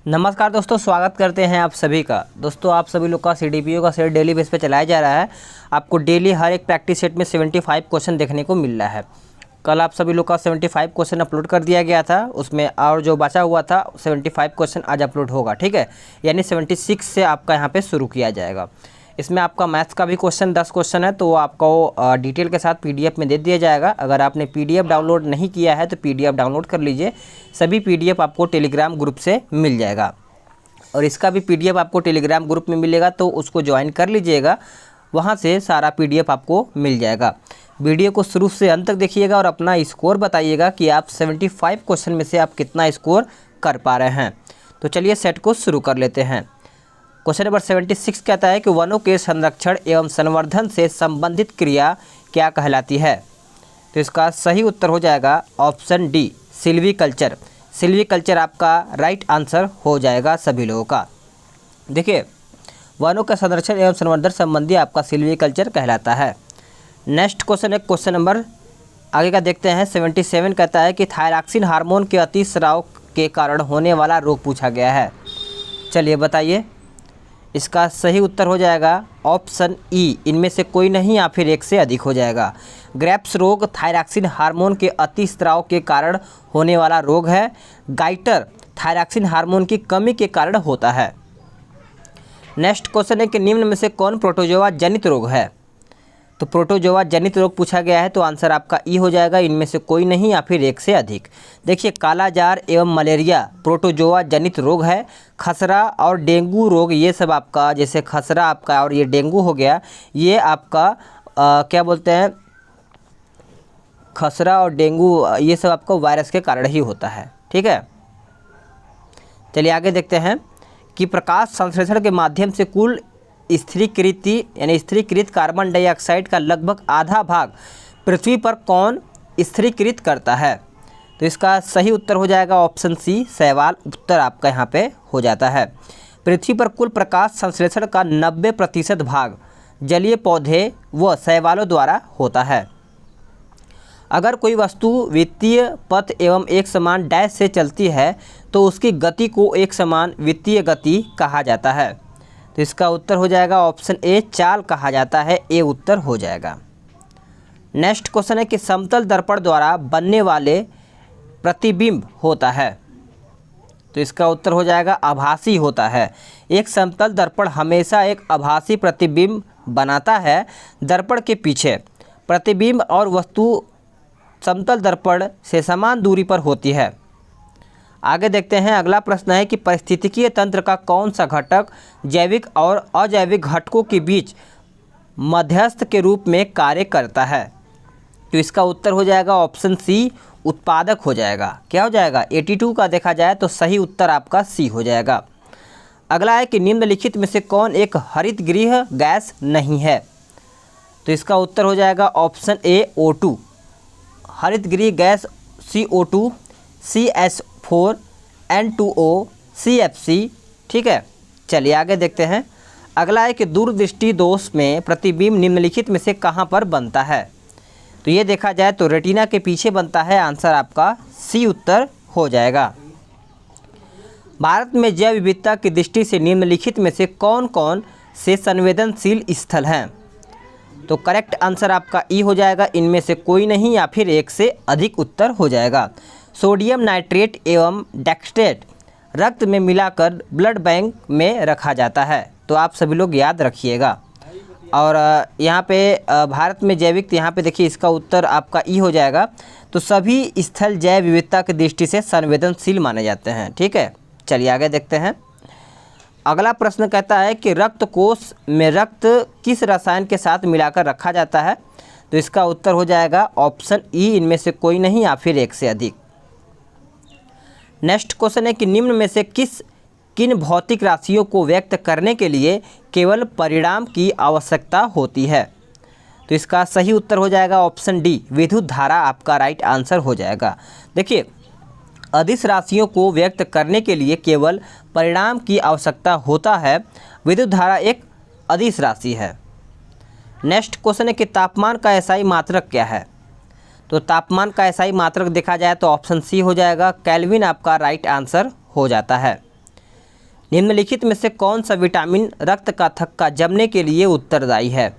नमस्कार दोस्तों, स्वागत करते हैं आप सभी का। दोस्तों आप सभी लोग का सीडीपीओ का सेट डेली बेस पे चलाया जा रहा है। आपको डेली हर एक प्रैक्टिस सेट में 75 क्वेश्चन देखने को मिल रहा है। कल आप सभी लोग का 75 क्वेश्चन अपलोड कर दिया गया था, उसमें और जो बचा हुआ था 75 क्वेश्चन आज अपलोड होगा, ठीक है। यानी 76 से आपका यहाँ पे शुरू किया जाएगा। इसमें आपका मैथ्स का भी क्वेश्चन 10 क्वेश्चन है, तो वो आपको डिटेल के साथ पीडीएफ में दे दिया जाएगा। अगर आपने पीडीएफ डाउनलोड नहीं किया है तो पीडीएफ डाउनलोड कर लीजिए। सभी पीडीएफ आपको टेलीग्राम ग्रुप से मिल जाएगा और इसका भी पीडीएफ आपको टेलीग्राम ग्रुप में मिलेगा, तो उसको ज्वाइन कर लीजिएगा। वहाँ से सारा पीडीएफ आपको मिल जाएगा। वीडियो को शुरू से अंत तक देखिएगा और अपना स्कोर बताइएगा कि आप 75 क्वेश्चन में से आप कितना स्कोर कर पा रहे हैं। तो चलिए सेट को शुरू कर लेते हैं। क्वेश्चन नंबर 76 कहता है कि वनों के संरक्षण एवं संवर्धन से संबंधित क्रिया क्या कहलाती है। तो इसका सही उत्तर हो जाएगा ऑप्शन डी, सिल्वीकल्चर। सिल्वीकल्चर आपका राइट आंसर हो जाएगा सभी लोगों का। देखिए, वनों का संरक्षण एवं संवर्धन संबंधी आपका सिल्वीकल्चर कहलाता है। नेक्स्ट क्वेश्चन है, क्वेश्चन नंबर आगे का देखते हैं। 77 कहता है कि थायरॉक्सिन हार्मोन के अतिस्राव के कारण होने वाला रोग पूछा गया है। चलिए बताइए। इसका सही उत्तर हो जाएगा ऑप्शन ई, इनमें से कोई नहीं या फिर एक से अधिक हो जाएगा। ग्रेप्स रोग थायरॉक्सिन हार्मोन के अतिस्राव के कारण होने वाला रोग है। गाइटर थायरॉक्सिन हार्मोन की कमी के कारण होता है। नेक्स्ट क्वेश्चन है कि निम्न में से कौन प्रोटोजोआ जनित रोग है। तो प्रोटोजोआ जनित रोग पूछा गया है, तो आंसर आपका ई हो जाएगा, इनमें से कोई नहीं या फिर एक से अधिक। देखिए, कालाजार एवं मलेरिया प्रोटोजोआ जनित रोग है। खसरा और डेंगू रोग ये सब आपका, जैसे खसरा आपका और ये डेंगू हो गया, ये आपका क्या बोलते हैं, खसरा और डेंगू ये सब आपको वायरस के कारण ही होता है, ठीक है। चलिए आगे देखते हैं कि प्रकाश संश्लेषण के माध्यम से कुल स्थिरीकृत यानी स्थिरीकृत कार्बन डाइऑक्साइड का लगभग आधा भाग पृथ्वी पर कौन स्थिरीकृत करता है। तो इसका सही उत्तर हो जाएगा ऑप्शन सी, शैवाल उत्तर आपका यहाँ पे हो जाता है। पृथ्वी पर कुल प्रकाश संश्लेषण का 90% भाग जलीय पौधे व शैवालों द्वारा होता है। अगर कोई वस्तु वित्तीय पथ एवं एक समान डैश से चलती है तो उसकी गति को एक समान वित्तीय गति कहा जाता है। तो इसका उत्तर हो जाएगा ऑप्शन ए, चाल कहा जाता है, ए उत्तर हो जाएगा। नेक्स्ट क्वेश्चन है कि समतल दर्पण द्वारा बनने वाले प्रतिबिंब होता है। तो इसका उत्तर हो जाएगा आभासी होता है। एक समतल दर्पण हमेशा एक आभासी प्रतिबिंब बनाता है। दर्पण के पीछे प्रतिबिंब और वस्तु समतल दर्पण से समान दूरी पर होती है। आगे देखते हैं। अगला प्रश्न है कि पारिस्थितिकीय तंत्र का कौन सा घटक जैविक और अजैविक घटकों के बीच मध्यस्थ के रूप में कार्य करता है। तो इसका उत्तर हो जाएगा ऑप्शन सी, उत्पादक हो जाएगा। क्या हो जाएगा, 82 का देखा जाए तो सही उत्तर आपका सी हो जाएगा। अगला है कि निम्नलिखित में से कौन एक हरित गृह गैस नहीं है। तो इसका उत्तर हो जाएगा ऑप्शन ए, O2। हरित गृह gas CO2, CH4, N2O, CFC, ठीक है। चलिए आगे देखते हैं। अगला है कि दूरदृष्टि दोष में प्रतिबिंब निम्नलिखित में से कहाँ पर बनता है। तो ये देखा जाए तो रेटिना के पीछे बनता है, आंसर आपका सी उत्तर हो जाएगा। भारत में जैव विविधता की दृष्टि से निम्नलिखित में से कौन कौन से संवेदनशील स्थल हैं। तो करेक्ट आंसर आपका ई हो जाएगा, इनमें से कोई नहीं या फिर एक से अधिक उत्तर हो जाएगा। सोडियम नाइट्रेट एवं डेक्सट्रेट रक्त में मिलाकर ब्लड बैंक में रखा जाता है। तो आप सभी लोग याद रखिएगा। और यहाँ पे भारत में जैविक, यहाँ पे देखिए इसका उत्तर आपका ई हो जाएगा। तो सभी स्थल जैव विविधता की दृष्टि से संवेदनशील माने जाते हैं, ठीक है। चलिए आगे देखते हैं। अगला प्रश्न कहता है कि रक्त कोष में रक्त किस रसायन के साथ मिलाकर रखा जाता है। तो इसका उत्तर हो जाएगा ऑप्शन ई, इनमें से कोई नहीं या फिर एक से अधिक। नेक्स्ट क्वेश्चन है कि निम्न में से किन भौतिक राशियों को व्यक्त करने के लिए केवल परिणाम की आवश्यकता होती है। तो इसका सही उत्तर हो जाएगा ऑप्शन डी, विद्युत धारा आपका राइट आंसर हो जाएगा। देखिए, अदिश राशियों को व्यक्त करने के लिए केवल परिणाम की आवश्यकता होता है। विद्युत धारा एक अदिश राशि है। नेक्स्ट क्वेश्चन है कि तापमान का एसआई मात्रक क्या है। तो तापमान का एसआई मात्रक देखा जाए तो ऑप्शन सी हो जाएगा, केल्विन आपका राइट आंसर हो जाता है। निम्नलिखित में से कौन सा विटामिन रक्त का थक्का जमने के लिए उत्तरदायी है?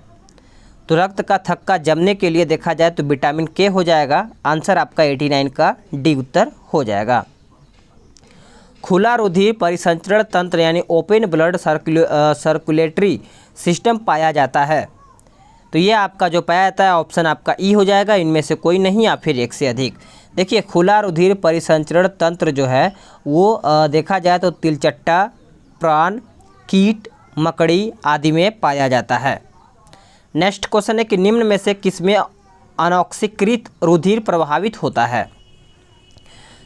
तो रक्त का थक्का जमने के लिए देखा जाए तो विटामिन के हो जाएगा। आंसर आपका 89 का डी उत्तर हो जाएगा। खुला रुधिर परिसंचरण तंत्र यानी ओपन ब्लड सर्कुलेटरी सिस्टम पाया जाता है। तो ये आपका जो पाया जाता है ऑप्शन आपका ई हो जाएगा, इनमें से कोई नहीं या फिर एक से अधिक। देखिए खुला रुधिर परिसंचरण तंत्र जो है वो देखा जाए तो तिलचट्टा, प्राण, कीट, मकड़ी आदि में पाया जाता है। नेक्स्ट क्वेश्चन है कि निम्न में से किसमें अनऑक्सीकृत रुधिर प्रभावित होता है?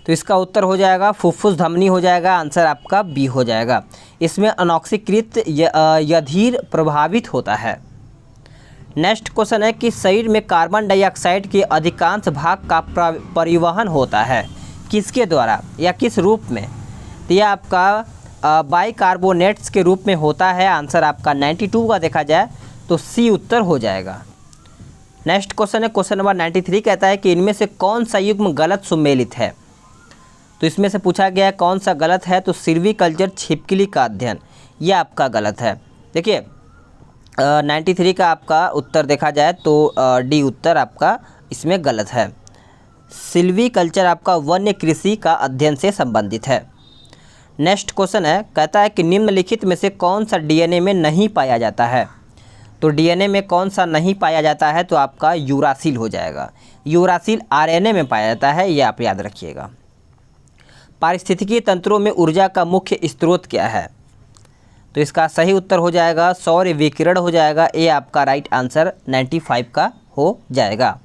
तो इसका उत्तर हो जाएगा फुफ्फुस धमनी हो जाएगा। आंसर आपका बी हो जाएगा। इसमें अनऑक्सीकृत यधिर प्रभावित होता है। नेक्स्ट क्वेश्चन है कि शरीर में कार्बन डाइऑक्साइड के अधिकांश भाग का परिवहन होता है किसके द्वारा या किस रूप में? तो यह आपका बाइकार्बोनेट्स के रूप में होता है। आंसर आपका 92 का देखा जाए तो सी उत्तर हो जाएगा। नेक्स्ट क्वेश्चन है क्वेश्चन नंबर 93 कहता है कि इनमें से कौन सा युग्म गलत सुमेलित है? तो इसमें से पूछा गया है कौन सा गलत है, तो सिल्वीकल्चर छिपकली का अध्ययन यह आपका गलत है। देखिए 93 का आपका उत्तर देखा जाए तो डी उत्तर आपका इसमें गलत है। सिल्वीकल्चर आपका वन्य कृषि का अध्ययन से संबंधित है। नेक्स्ट क्वेश्चन है कहता है कि निम्नलिखित में से कौन सा डीएनए में नहीं पाया जाता है? तो डीएनए में कौन सा नहीं पाया जाता है? तो आपका यूरासिल हो जाएगा। यूरासिल आरएनए में पाया जाता है, ये आप याद रखिएगा। पारिस्थितिकी तंत्रों में ऊर्जा का मुख्य स्रोत क्या है? तो इसका सही उत्तर हो जाएगा सौर विकिरण हो जाएगा। ये आपका राइट आंसर 95 का हो जाएगा।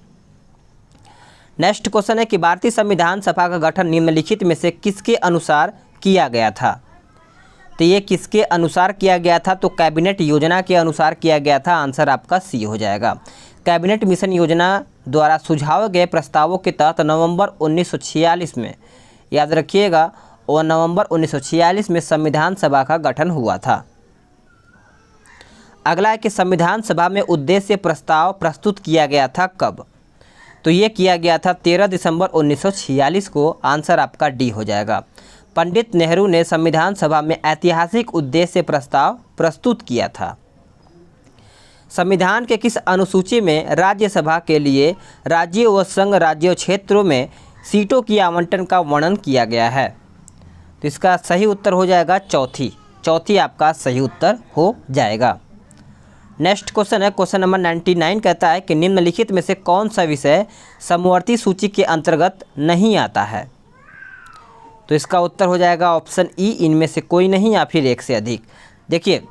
नेक्स्ट क्वेश्चन है कि भारतीय संविधान सभा का गठन निम्नलिखित में से किसके अनुसार किया गया था? तो ये किसके अनुसार किया गया था? तो कैबिनेट योजना के अनुसार किया गया था। आंसर आपका सी हो जाएगा। कैबिनेट मिशन योजना द्वारा सुझाए गए प्रस्तावों के तहत नवंबर 1946 में, याद रखिएगा, और नवंबर 1946 में संविधान सभा का गठन हुआ था। अगला है कि संविधान सभा में उद्देश्य प्रस्ताव प्रस्तुत किया गया था कब? तो ये किया गया था 13 दिसंबर 1946 को। आंसर आपका डी हो जाएगा। पंडित नेहरू ने संविधान सभा में ऐतिहासिक उद्देश्य प्रस्ताव प्रस्तुत किया था। संविधान के किस अनुसूची में राज्यसभा के लिए राज्यों व संघ राज्य क्षेत्रों में सीटों की आवंटन का वर्णन किया गया है? तो इसका सही उत्तर हो जाएगा चौथी आपका सही उत्तर हो जाएगा। नेक्स्ट क्वेश्चन है क्वेश्चन नंबर 99 कहता है कि निम्नलिखित में से कौन सा विषय समवर्ती सूची के अंतर्गत नहीं आता है? तो इसका उत्तर हो जाएगा ऑप्शन ई, इनमें से कोई नहीं या फिर एक से अधिक। देखिए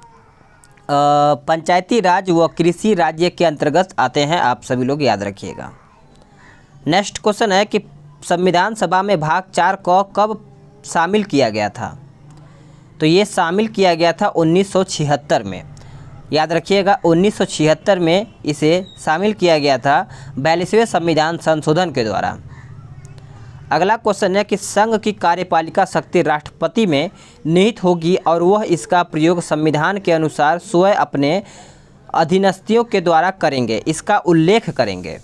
पंचायती राज व कृषि राज्य के अंतर्गत आते हैं, आप सभी लोग याद रखिएगा। नेक्स्ट क्वेश्चन है कि संविधान सभा में भाग 4 को कब शामिल किया गया था? तो ये शामिल किया गया था 1976 में। याद रखिएगा 1976 में इसे शामिल किया गया था 42वें संविधान संशोधन के द्वारा। अगला क्वेश्चन है कि संघ की कार्यपालिका शक्ति राष्ट्रपति में निहित होगी और वह इसका प्रयोग संविधान के अनुसार स्वयं अपने अधीनस्थों के द्वारा करेंगे, इसका उल्लेख करेंगे।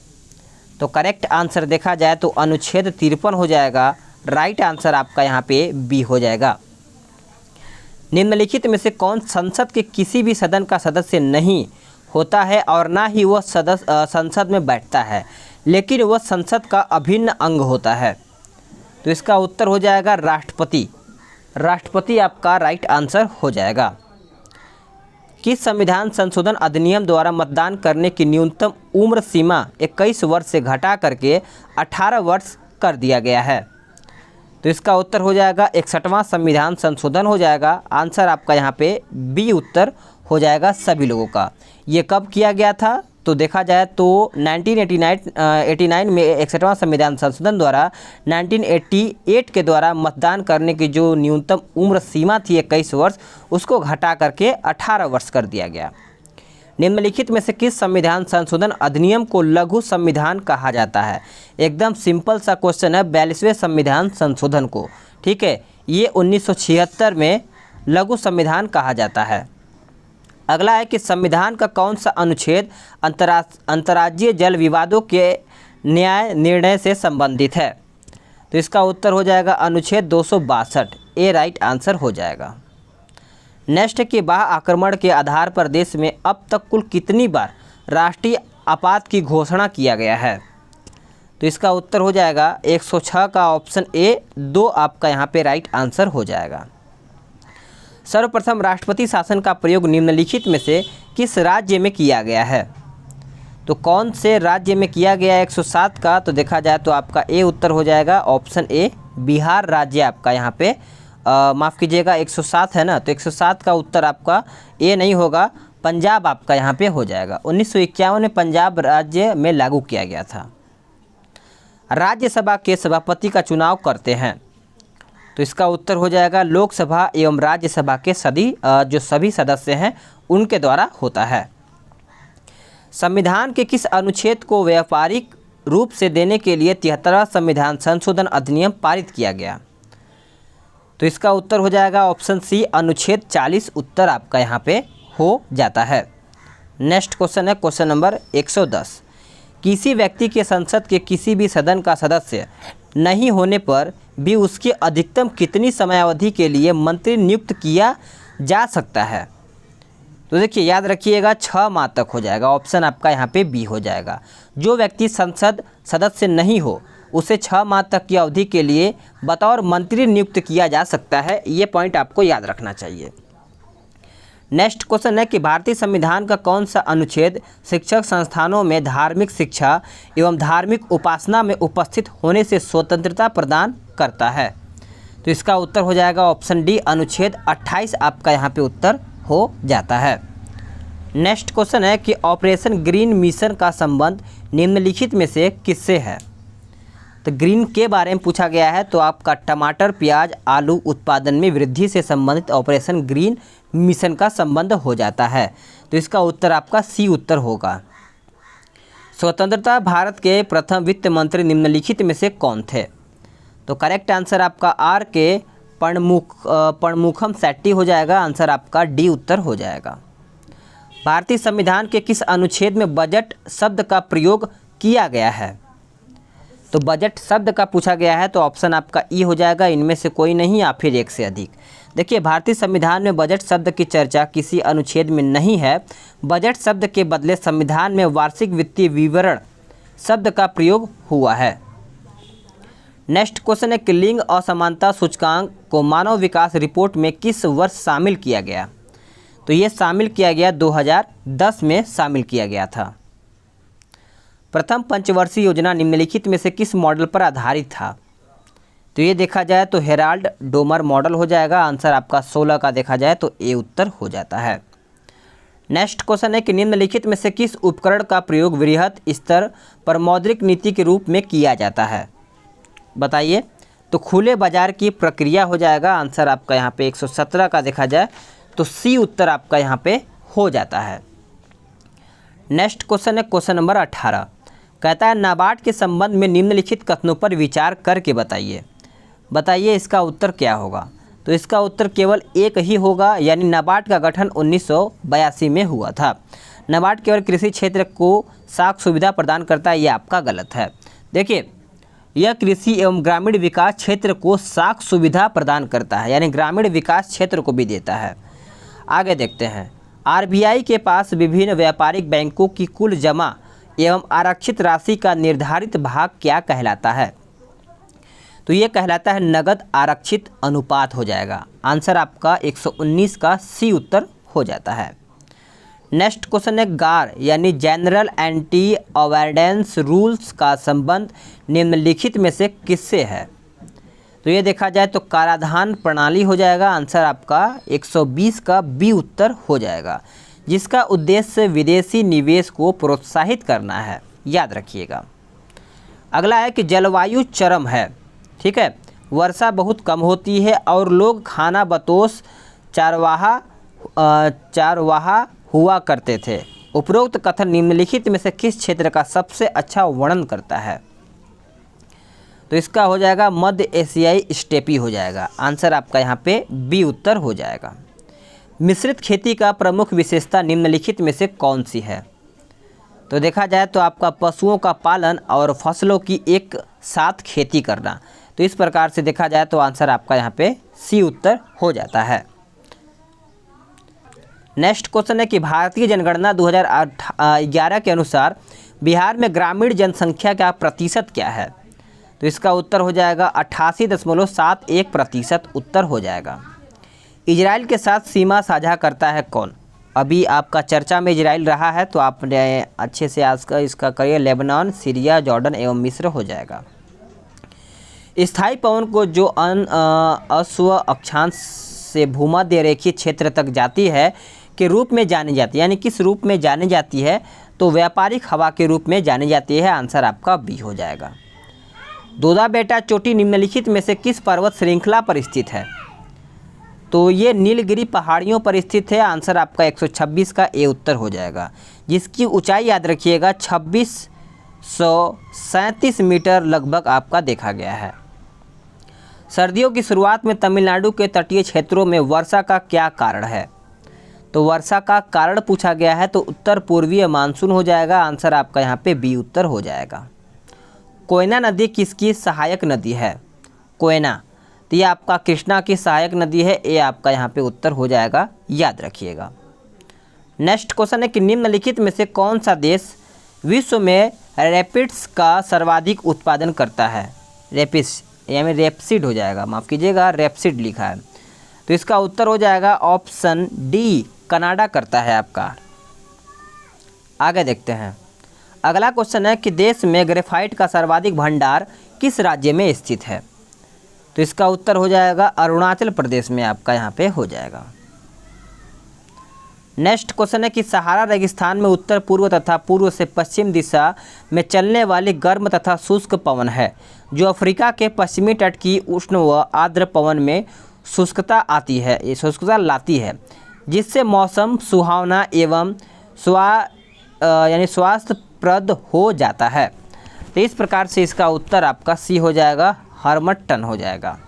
तो करेक्ट आंसर देखा जाए तो अनुच्छेद 53 हो जाएगा। राइट आंसर आपका यहाँ पे बी हो जाएगा। निम्नलिखित में से कौन संसद के किसी भी सदन का सदस्य नहीं होता है और ना ही वह संसद में बैठता है, लेकिन वह संसद का अभिन्न अंग होता है? तो इसका उत्तर हो जाएगा राष्ट्रपति आपका राइट आंसर हो जाएगा। किस संविधान संशोधन अधिनियम द्वारा मतदान करने की न्यूनतम उम्र सीमा 21 वर्ष से घटा करके 18 वर्ष कर दिया गया है? तो इसका उत्तर हो जाएगा 61वां संविधान संशोधन हो जाएगा। आंसर आपका यहाँ पे बी उत्तर हो जाएगा सभी लोगों का। ये कब किया गया था? तो देखा जाए तो 1989 में 61वां संविधान संशोधन द्वारा 1988 के द्वारा मतदान करने की जो न्यूनतम उम्र सीमा थी 21 वर्ष, उसको घटा करके 18 वर्ष कर दिया गया। निम्नलिखित में से किस संविधान संशोधन अधिनियम को लघु संविधान कहा जाता है? एकदम सिंपल सा क्वेश्चन है 42वें संविधान संशोधन को, ठीक है। ये 1976 में लघु संविधान कहा जाता है। अगला है कि संविधान का कौन सा अनुच्छेद अंतर्राज्यीय जल विवादों के न्याय निर्णय से संबंधित है? तो इसका उत्तर हो जाएगा अनुच्छेद 262। ए राइट आंसर हो जाएगा। नेक्स्ट कि बाह्य आक्रमण के आधार पर देश में अब तक कुल कितनी बार राष्ट्रीय आपात की घोषणा किया गया है? तो इसका उत्तर हो जाएगा 106 का ऑप्शन ए 2 आपका यहाँ पे राइट आंसर हो जाएगा। सर्वप्रथम राष्ट्रपति शासन का प्रयोग निम्नलिखित में से किस राज्य में किया गया है? तो कौन से राज्य में किया गया है 107 का? तो देखा जाए तो आपका ए उत्तर हो जाएगा ऑप्शन ए बिहार राज्य आपका यहाँ पे माफ़ कीजिएगा 107 है ना, तो 107 का उत्तर आपका ए नहीं होगा, पंजाब आपका यहाँ पे हो जाएगा। 1951 में पंजाब राज्य में लागू किया गया था। राज्यसभा के सभापति का चुनाव करते हैं, तो इसका उत्तर हो जाएगा लोकसभा एवं राज्यसभा के सभी सदस्य हैं उनके द्वारा होता है। संविधान के किस अनुच्छेद को व्यापारिक रूप से देने के लिए 73वां संविधान संशोधन अधिनियम पारित किया गया? तो इसका उत्तर हो जाएगा ऑप्शन सी अनुच्छेद 40 उत्तर आपका यहाँ पे हो जाता है। नेक्स्ट क्वेश्चन है क्वेश्चन नंबर 110। किसी व्यक्ति के संसद के किसी भी सदन का सदस्य नहीं होने पर भी उसकी अधिकतम कितनी समयावधि के लिए मंत्री नियुक्त किया जा सकता है? तो देखिए याद रखिएगा 6 माह तक हो जाएगा, ऑप्शन आपका यहाँ पे बी हो जाएगा। जो व्यक्ति संसद सदस्य नहीं हो उसे 6 माह तक की अवधि के लिए बतौर मंत्री नियुक्त किया जा सकता है, ये पॉइंट आपको याद रखना चाहिए। नेक्स्ट क्वेश्चन है कि भारतीय संविधान का कौन सा अनुच्छेद शिक्षक संस्थानों में धार्मिक शिक्षा एवं धार्मिक उपासना में उपस्थित होने से स्वतंत्रता प्रदान करता है? तो इसका उत्तर हो जाएगा ऑप्शन डी अनुच्छेद 28 आपका यहाँ पे उत्तर हो जाता है। नेक्स्ट क्वेश्चन है कि ऑपरेशन ग्रीन मिशन का संबंध निम्नलिखित में से किससे है? तो ग्रीन के बारे में पूछा गया है, तो आपका टमाटर प्याज आलू उत्पादन में वृद्धि से संबंधित ऑपरेशन ग्रीन मिशन का संबंध हो जाता है। तो इसका उत्तर आपका सी उत्तर होगा। स्वतंत्रता भारत के प्रथम वित्त मंत्री निम्नलिखित में से कौन थे? तो करेक्ट आंसर आपका आर के पणमुखम शेट्टी हो जाएगा, आंसर आपका डी उत्तर हो जाएगा। भारतीय संविधान के किस अनुच्छेद में बजट शब्द का प्रयोग किया गया है? तो बजट शब्द का पूछा गया है, तो ऑप्शन आपका ई हो जाएगा, इनमें से कोई नहीं या फिर एक से अधिक। देखिए भारतीय संविधान में बजट शब्द की चर्चा किसी अनुच्छेद में नहीं है। बजट शब्द के बदले संविधान में वार्षिक वित्तीय विवरण शब्द का प्रयोग हुआ है। नेक्स्ट क्वेश्चन है कि लिंग असमानता सूचकांक को मानव विकास रिपोर्ट में किस वर्ष शामिल किया गया? तो ये शामिल किया गया 2010 में शामिल किया गया था। प्रथम पंचवर्षीय योजना निम्नलिखित में से किस मॉडल पर आधारित था? तो ये देखा जाए तो हेराल्ड डोमर मॉडल हो जाएगा, आंसर आपका 16 का देखा जाए तो ए उत्तर हो जाता है। नेक्स्ट क्वेश्चन है कि निम्नलिखित में से किस उपकरण का प्रयोग वृहत स्तर पर मौद्रिक नीति के रूप में किया जाता है? बताइए। तो खुले बाजार की प्रक्रिया हो जाएगा, आंसर आपका यहाँ पे 117 का देखा जाए तो सी उत्तर आपका यहाँ पे हो जाता है। नेक्स्ट क्वेश्चन है क्वेश्चन नंबर 18, कहता है नाबार्ड के संबंध में निम्नलिखित कथनों पर विचार करके बताइए। बताइए इसका उत्तर क्या होगा? तो इसका उत्तर केवल एक ही होगा, यानी नाबार्ड का गठन 1982 में हुआ था। नाबार्ड केवल कृषि क्षेत्र को साख सुविधा प्रदान करता है, ये आपका गलत है। देखिए यह कृषि एवं ग्रामीण विकास क्षेत्र को साख सुविधा प्रदान करता है, यानी ग्रामीण विकास क्षेत्र को भी देता है। आगे देखते हैं, आरबीआई के पास विभिन्न व्यापारिक बैंकों की कुल जमा एवं आरक्षित राशि का निर्धारित भाग क्या कहलाता है? तो ये कहलाता है नगद आरक्षित अनुपात हो जाएगा, आंसर आपका 119 का सी उत्तर हो जाता है। नेक्स्ट क्वेश्चन है गार यानी जनरल एंटी अवॉइडेंस रूल्स का संबंध निम्नलिखित में से किससे है? तो ये देखा जाए तो कराधान प्रणाली हो जाएगा, आंसर आपका 120 का बी उत्तर हो जाएगा, जिसका उद्देश्य विदेशी निवेश को प्रोत्साहित करना है, याद रखिएगा। अगला है कि जलवायु चरम है, ठीक है, वर्षा बहुत कम होती है और लोग खाना बदोश चारवाहा हुआ करते थे। उपरोक्त कथन निम्नलिखित में से किस क्षेत्र का सबसे अच्छा वर्णन करता है? तो इसका हो जाएगा मध्य एशियाई स्टेपी हो जाएगा, आंसर आपका यहाँ पे बी उत्तर हो जाएगा। मिश्रित खेती का प्रमुख विशेषता निम्नलिखित में से कौन सी है? तो देखा जाए तो आपका पशुओं का पालन और फसलों की एक साथ खेती करना। तो इस प्रकार से देखा जाए तो आंसर आपका यहाँ पे सी उत्तर हो जाता है। नेक्स्ट क्वेश्चन है कि भारतीय जनगणना 2011 के अनुसार बिहार में ग्रामीण जनसंख्या का प्रतिशत क्या है? तो इसका उत्तर हो जाएगा 88.71% उत्तर हो जाएगा। इजराइल के साथ सीमा साझा करता है कौन? अभी आपका चर्चा में इजराइल रहा है, तो आपने अच्छे से आज का इसका करिए। लेबनान, सीरिया, जॉर्डन एवं मिस्र हो जाएगा। स्थायी पवन को जो अस्व अक्षांश से भूमध्य रेखीय क्षेत्र तक जाती है के रूप में जानी जाती है, यानी किस रूप में जानी जाती है? तो व्यापारिक हवा के रूप में जानी जाती है। आंसर आपका बी हो जाएगा। दोदा बेटा चोटी निम्नलिखित में से किस पर्वत श्रृंखला पर स्थित है? तो ये नीलगिरी पहाड़ियों पर स्थित है। आंसर आपका 126 का ए उत्तर हो जाएगा, जिसकी ऊंचाई याद रखिएगा 2637 मीटर लगभग आपका देखा गया है। सर्दियों की शुरुआत में तमिलनाडु के तटीय क्षेत्रों में वर्षा का क्या कारण है? तो वर्षा का कारण पूछा गया है, तो उत्तर पूर्वीय मानसून हो जाएगा। आंसर आपका यहाँ पे बी उत्तर हो जाएगा। कोयना नदी किसकी सहायक नदी है? कोयना, तो ये आपका कृष्णा की सहायक नदी है। ये आपका यहाँ पे उत्तर हो जाएगा, याद रखिएगा। नेक्स्ट क्वेश्चन है कि निम्नलिखित में से कौन सा देश विश्व में रैपिड्स का सर्वाधिक उत्पादन करता है? रैपिड्स यानी रेपसीड हो जाएगा, माफ़ कीजिएगा, रेपसीड लिखा है। तो इसका उत्तर हो जाएगा ऑप्शन डी, कनाडा करता है आपका। आगे देखते हैं। अगला क्वेश्चन है कि देश में ग्रेफाइट का सर्वाधिक भंडार किस राज्य में स्थित है? तो इसका उत्तर हो जाएगा अरुणाचल प्रदेश में आपका यहाँ पे हो जाएगा। नेक्स्ट क्वेश्चन है कि सहारा रेगिस्तान में उत्तर पूर्व तथा पूर्व से पश्चिम दिशा में चलने वाली गर्म तथा शुष्क पवन है, जो अफ्रीका के पश्चिमी तट की उष्ण व आर्द्र पवन में शुष्कता आती है, ये शुष्कता लाती है, जिससे मौसम सुहावना एवं यानी स्वास्थ्यप्रद हो जाता है। तो इस प्रकार से इसका उत्तर आपका सी हो जाएगा, हर्मटन हो जाएगा।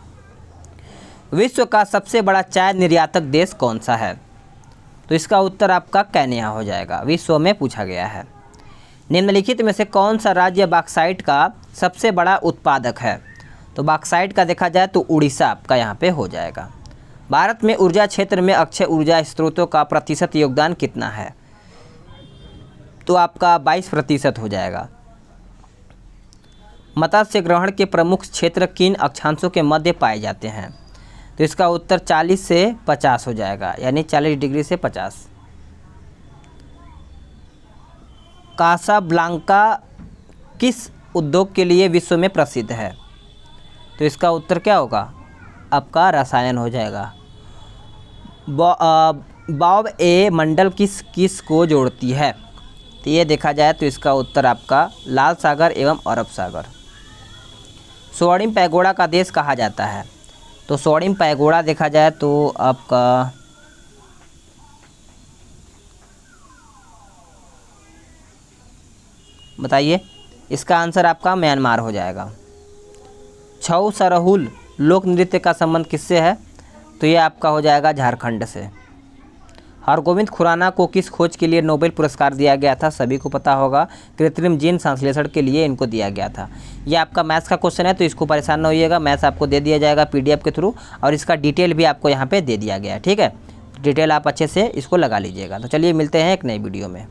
विश्व का सबसे बड़ा चाय निर्यातक देश कौन सा है? तो इसका उत्तर आपका केन्या हो जाएगा, विश्व में पूछा गया है। निम्नलिखित में से कौन सा राज्य बॉक्साइट का सबसे बड़ा उत्पादक है? तो बॉक्साइट का देखा जाए तो उड़ीसा आपका यहाँ पे हो जाएगा। भारत में ऊर्जा क्षेत्र में अक्षय ऊर्जा स्रोतों का प्रतिशत योगदान कितना है? तो आपका 22% हो जाएगा। मत्स्य ग्रहण के प्रमुख क्षेत्र किन अक्षांशों के मध्य पाए जाते हैं? तो इसका उत्तर 40 से 50 हो जाएगा, यानी 40 डिग्री से 50। कासाब्लांका किस उद्योग के लिए विश्व में प्रसिद्ध है? तो इसका उत्तर क्या होगा? आपका रसायन हो जाएगा। बॉब ए मंडल किस को जोड़ती है? तो ये देखा जाए तो इसका उत्तर आपका लाल सागर एवं अरब सागर। स्वर्णिम पैगोडा का देश कहा जाता है? तो स्वर्णिम पैगोडा देखा जाए तो आपका बताइए, इसका आंसर आपका म्यांमार हो जाएगा। छऊ सरहुल लोक नृत्य का संबंध किससे है? तो ये आपका हो जाएगा झारखंड से। हरगोविंद खुराना को किस खोज के लिए नोबेल पुरस्कार दिया गया था? सभी को पता होगा, कृत्रिम जीन संश्लेषण के लिए इनको दिया गया था। ये आपका मैथ्स का क्वेश्चन है, तो इसको परेशान न होइएगा, मैथ्स आपको दे दिया जाएगा पीडीएफ के थ्रू, और इसका डिटेल भी आपको यहाँ पे दे दिया गया है। ठीक है, डिटेल आप अच्छे से इसको लगा लीजिएगा। तो चलिए मिलते हैं एक नई वीडियो में।